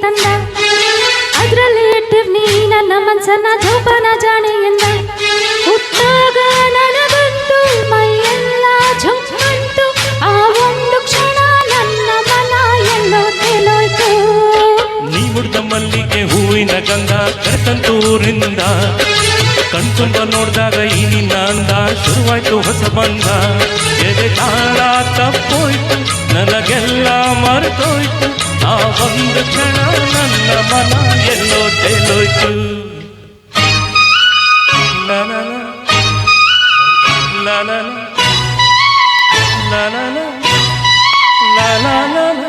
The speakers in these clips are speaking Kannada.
ತಂದ ಅದ್ರಲ್ಲಿ ಇಟ್ಟಿವ್ ನೀ ನನ್ನ ಮನ್ಸನ್ನ ಜೋಪಾನ ಜಾಣೆ ಎಂದ ಹುಟ್ಟಾಗ ನನಗಂತೂ ಮೈಯೆಲ್ಲ ಜುಮ್ಮಂತು ಆ ಒಂದು ಕ್ಷಣ ನನ್ನ ಮನ ಎಲ್ಲೋ ತೇಲೋಯ್ತು ನೀ ಮುಡ್ದ ಮಲ್ಲಿಗೆ ಹೂವಿನ ಗಂಧ ಕರ್ತಂತೂರಿಂದ ಕಣ್ತುಂಬ ನೋಡ್ದಾಗ ಈ ನಿನ್ನ ಅಂದ ಶುರುವಾಯ್ತು ಹೊಸ ಬಂಧ ಎದೆ ತಾಳ ತಪ್ಪೋಯ್ತು ನನಗೆಲ್ಲ ಮರೆತೋಯ್ತು ಆ ಒಂದು ಕ್ಷಣ ನನ್ನ ಮನ ಎಲ್ಲೋ ತೇಲೋಯ್ತು ಲಲಲ ಲಲಲ ಲಲಲ ಲಲಲ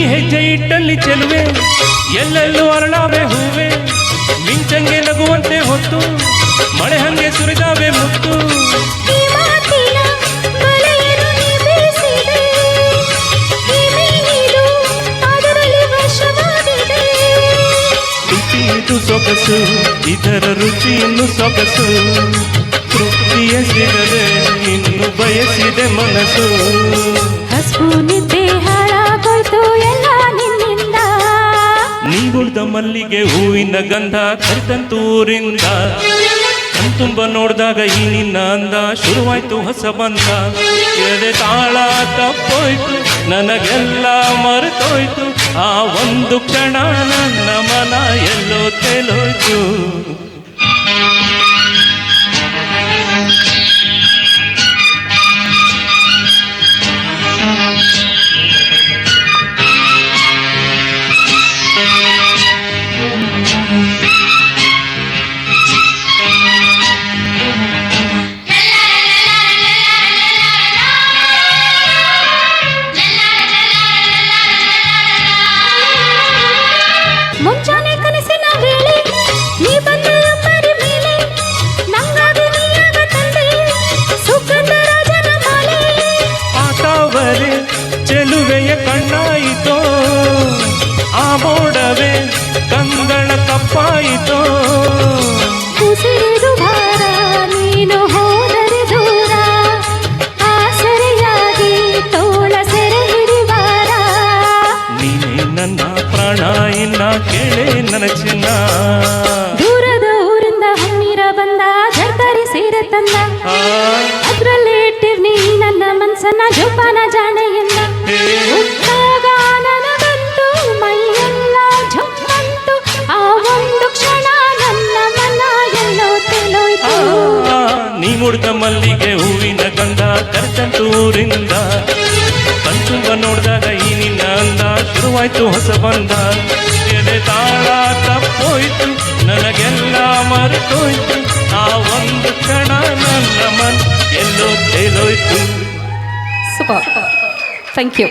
ಹೆಜ್ಜೆ ಇಟ್ಟಲ್ಲಿ ಚೆಲುವೆ ಎಲ್ಲೆಲ್ಲೂ ಅರಳಾವೆ ಹೂವೆ ಮಿಂಚಂಗೆ ನಗುವಂತೆ ಹೊತ್ತು ಮಳೆ ಹಂಗೆ ಸುರಿದಾವೆ ಮುತ್ತು ಇದು ಸೊಗಸು ಇದರ ರುಚಿ ಇನ್ನು ಸೊಗಸು ತೃಪ್ತಿಯ ಸಿಗದೆ ಇನ್ನು ಬಯಸಿದೆ ಮನಸ್ಸು ಹಸ್ಪೂನಿದ್ದೆ ಹಾಳಾಗೋಯ್ತು ಎಲ್ಲ ನಿನ್ನಿಂದ ನೀಗುಳ್ದ ಮಲ್ಲಿಗೆ ಹೂವಿನ ಗಂಧ ಕರ್ತಂತೂರಿಂದ ಕಣ್ತುಂಬ ನೋಡ್ದಾಗ ಈ ನಿನ್ನ ಅಂದ ಶುರುವಾಯ್ತು ಹೊಸ ಬಂಧ ಎದೆ ತಾಳ ತಪ್ಪೋಯ್ತು ನನಗೆಲ್ಲ ಮರೆತೋಯ್ತು ಆ ಒಂದು ಕ್ಷಣ ನನ್ನ ಮನ ಎಲ್ಲೋ ತೇಲೋಯ್ತು ಮುಂಜಾನೆ ಕನಸಿನ ವೇಳೆ ನೀ ಬಂದ ಮರಿ ಮೇಲೆ ನಂಗಾಗಿ ನೀಯಾಗ ತಂದೆ ಸುಗಂಧ ರಾಜನ ಮಾಲೆ ಆಟವರೆ ಚೆಲುವೆಯ ಕಣ್ಣಾಯಿತೋ ಆ ಮೋಡವೇ ಕಂಗಳ ಕಪ್ಪಾಯಿತೋ ಉಸಿರು ಭಾರ ನೀನು ಹೋದರೆ ದೂರ ಆಸರೆಯಾಗಿ ತೋಳ ಸೆರೆ ಹಿಡಿವಾರ ನೀನೇ ನನ್ನ ಪ್ರಾಣ ಇನ್ನ ಕೇಳೆ ನನ್ನ ಚಿನ್ನ ದೂರದ ಊರಿಂದ ಹಮ್ಮಿರ ಬಂದ ಜರ್ದಾರಿ ಸೀರೆ ತಂದ ಅದ್ರಲ್ಲಿ ಇಟ್ಟಿವ್ ನೀ ನನ್ನ ಮನ್ಸನ್ನ ಜೋಪಾನ ಜಾಣೆ ಎಂದ ಹುಟ್ಟಾಗ ನನಗಂತೂ ಮೈಯೆಲ್ಲ ಜುಮ್ಮಂತು ಆ ಒಂದು ಕ್ಷಣ ನನ್ನ ಮನ ಎಲ್ಲೋ ತೇಲೋಯ್ತು ನೀ ಮುಡ್ದ ಮಲ್ಲಿಗೆ ಹೂವಿನ ಗಂಧ ಕರ್ತಂತೂರಿಂದ ಕಣ್ತುಂಬ ನೋಡ್ದಾಗ ಈ ನಿನ್ನ ಅಂದ ಶುರುವಾಯ್ತು ಹೊಸ ಬಂಧ ಎದೆ ತಾಳ ತಪ್ಪೋಯ್ತು ನನಗೆಲ್ಲ ಮರೆತೋಯ್ತು ಆ ಒಂದು ಕ್ಷಣ ನನ್ನ ಮನ ಎಲ್ಲೋ ತೇಲೋಯ್ತು ಸೂಪರ್ ಥ್ಯಾಂಕ್ ಯು